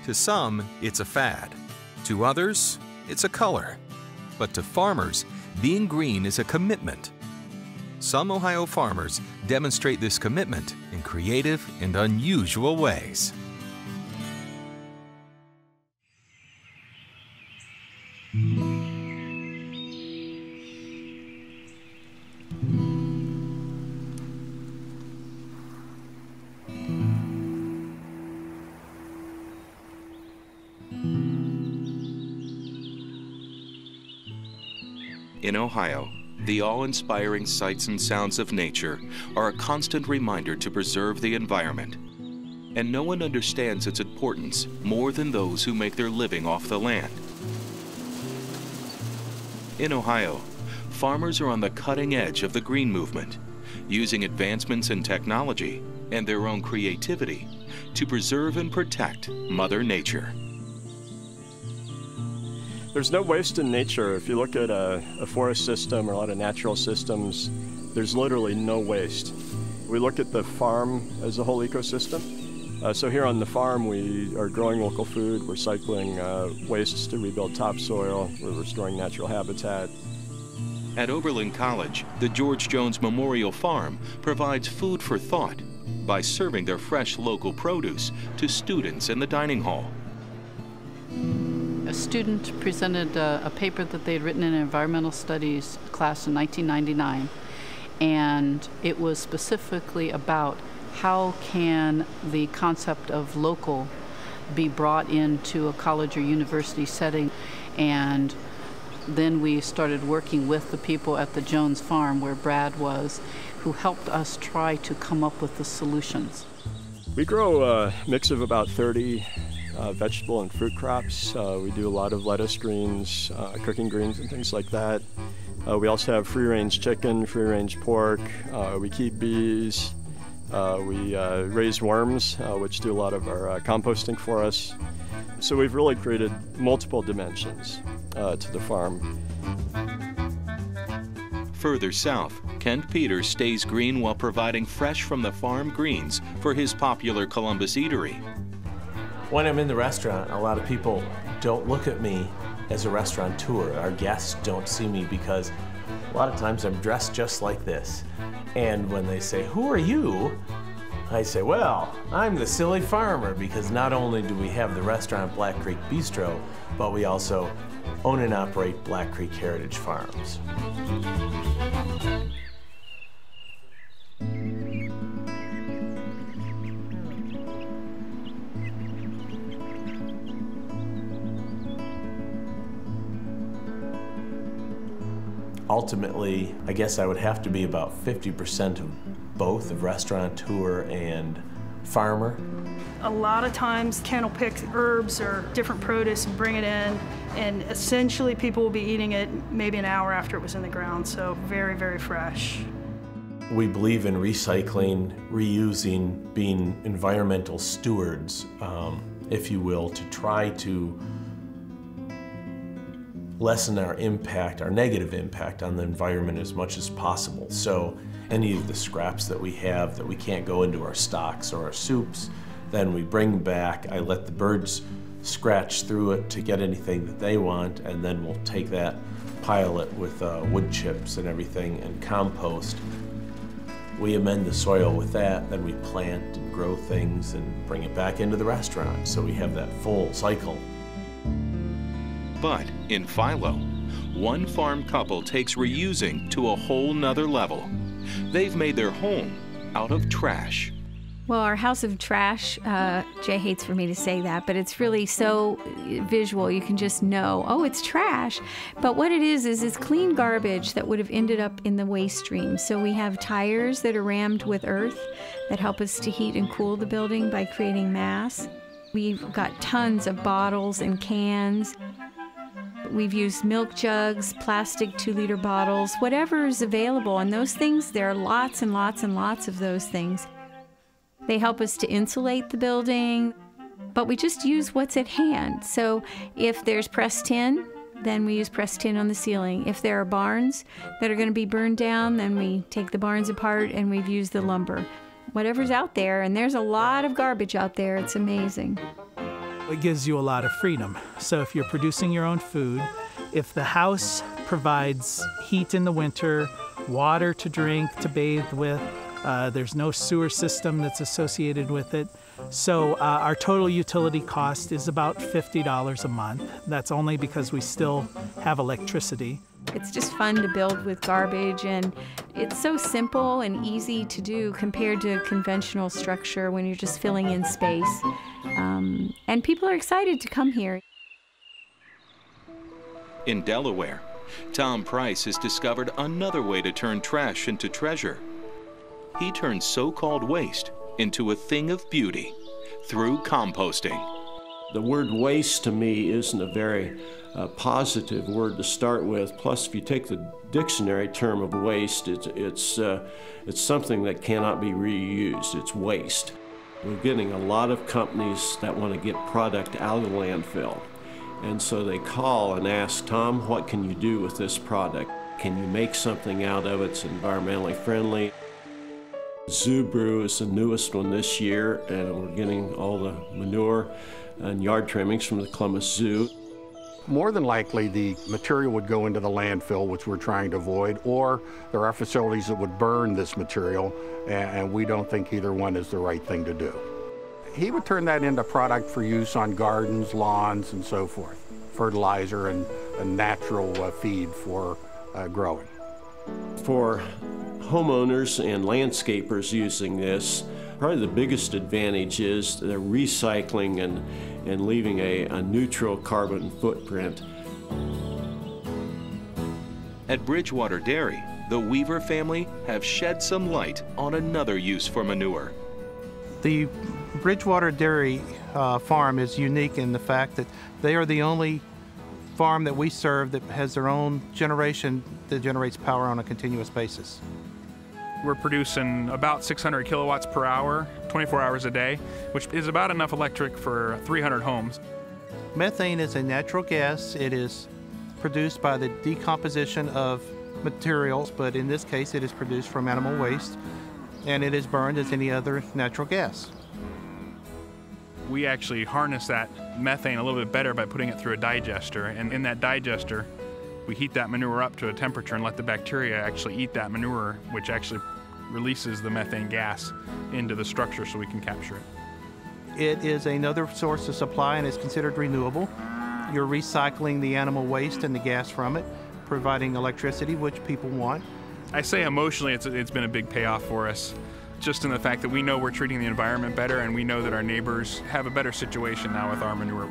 To some, it's a fad. To others, it's a color. But to farmers, being green is a commitment. Some Ohio farmers demonstrate this commitment in creative and unusual ways. In Ohio, the awe-inspiring sights and sounds of nature are a constant reminder to preserve the environment. And no one understands its importance more than those who make their living off the land. In Ohio, farmers are on the cutting edge of the green movement, using advancements in technology and their own creativity to preserve and protect Mother Nature. There's no waste in nature. If you look at a forest system or a lot of natural systems, there's literally no waste. We look at the farm as a whole ecosystem. So here on the farm, we are growing local food, we're cycling wastes to rebuild topsoil, we're restoring natural habitat. At Oberlin College, the George Jones Memorial Farm provides food for thought by serving their fresh local produce to students in the dining hall. A student presented a paper that they had written in an environmental studies class in 1999, and it was specifically about how can the concept of local be brought into a college or university setting. And then we started working with the people at the Jones Farm, where Brad was, who helped us try to come up with the solutions. We grow a mix of about 30 vegetable and fruit crops. We do a lot of lettuce greens, cooking greens and things like that. We also have free-range chicken, free-range pork. We keep bees. We raise worms, which do a lot of our composting for us. So we've really created multiple dimensions to the farm. Further south, Kent Peters stays green while providing fresh from the farm greens for his popular Columbus eatery. When I'm in the restaurant, a lot of people don't look at me as a restaurateur. Our guests don't see me because a lot of times I'm dressed just like this. And when they say, "Who are you?" I say, "Well, I'm the silly farmer," because not only do we have the restaurant Black Creek Bistro, but we also own and operate Black Creek Heritage Farms. Ultimately, I guess I would have to be about 50% of both, of restaurateur and farmer. A lot of times Ken will pick herbs or different produce and bring it in, and essentially people will be eating it maybe an hour after it was in the ground, so very, very fresh. We believe in recycling, reusing, being environmental stewards, if you will, to try to lessen our impact, our negative impact on the environment as much as possible. So any of the scraps that we have that we can't go into our stocks or our soups, then we bring back. I let the birds scratch through it to get anything that they want, and then we'll take that, pile it with wood chips and everything, and compost. We amend the soil with that, then we plant and grow things and bring it back into the restaurant. So we have that full cycle. But in Philo, one farm couple takes reusing to a whole nother level. They've made their home out of trash. Well, our house of trash, Jay hates for me to say that, but it's really so visual. You can just know, oh, it's trash. But what it is it's clean garbage that would have ended up in the waste stream. So we have tires that are rammed with earth that help us to heat and cool the building by creating mass. We've got tons of bottles and cans. We've used milk jugs, plastic 2-liter bottles, whatever is available. And those things, there are lots and lots and lots of those things. They help us to insulate the building, but we just use what's at hand. So if there's pressed tin, then we use pressed tin on the ceiling. If there are barns that are going to be burned down, then we take the barns apart and we've used the lumber. Whatever's out there, and there's a lot of garbage out there, it's amazing. It gives you a lot of freedom. So if you're producing your own food, if the house provides heat in the winter, water to drink, to bathe with, there's no sewer system that's associated with it. So our total utility cost is about $50 a month. That's only because we still have electricity. It's just fun to build with garbage, and it's so simple and easy to do compared to a conventional structure when you're just filling in space. And people are excited to come here. In Delaware, Tom Price has discovered another way to turn trash into treasure. He turns so-called waste into a thing of beauty through composting. The word waste to me isn't a very positive word to start with. Plus, if you take the dictionary term of waste, it's something that cannot be reused. It's waste. We're getting a lot of companies that want to get product out of the landfill. And so they call and ask, Tom, what can you do with this product? Can you make something out of it that's environmentally friendly? Zoo Brew is the newest one this year, and we're getting all the manure and yard trimmings from the Columbus Zoo. More than likely, the material would go into the landfill, which we're trying to avoid, or there are facilities that would burn this material, and we don't think either one is the right thing to do. He would turn that into product for use on gardens, lawns, and so forth, fertilizer and a natural feed for growing. For homeowners and landscapers using this, probably the biggest advantage is they're recycling and leaving a neutral carbon footprint. At Bridgewater Dairy, the Weaver family have shed some light on another use for manure. The Bridgewater Dairy farm is unique in the fact that they are the only farm that we serve that has their own generation that generates power on a continuous basis. We're producing about 600 kilowatts per hour, 24 hours a day, which is about enough electric for 300 homes. Methane is a natural gas. It is produced by the decomposition of materials, but in this case it is produced from animal waste, and it is burned as any other natural gas. We actually harness that methane a little bit better by putting it through a digester, and in that digester we heat that manure up to a temperature and let the bacteria actually eat that manure, which actually releases the methane gas into the structure so we can capture it. It is another source of supply and is considered renewable. You're recycling the animal waste and the gas from it, providing electricity, which people want. I say emotionally it's been a big payoff for us, just in the fact that we know we're treating the environment better, and we know that our neighbors have a better situation now with our manure.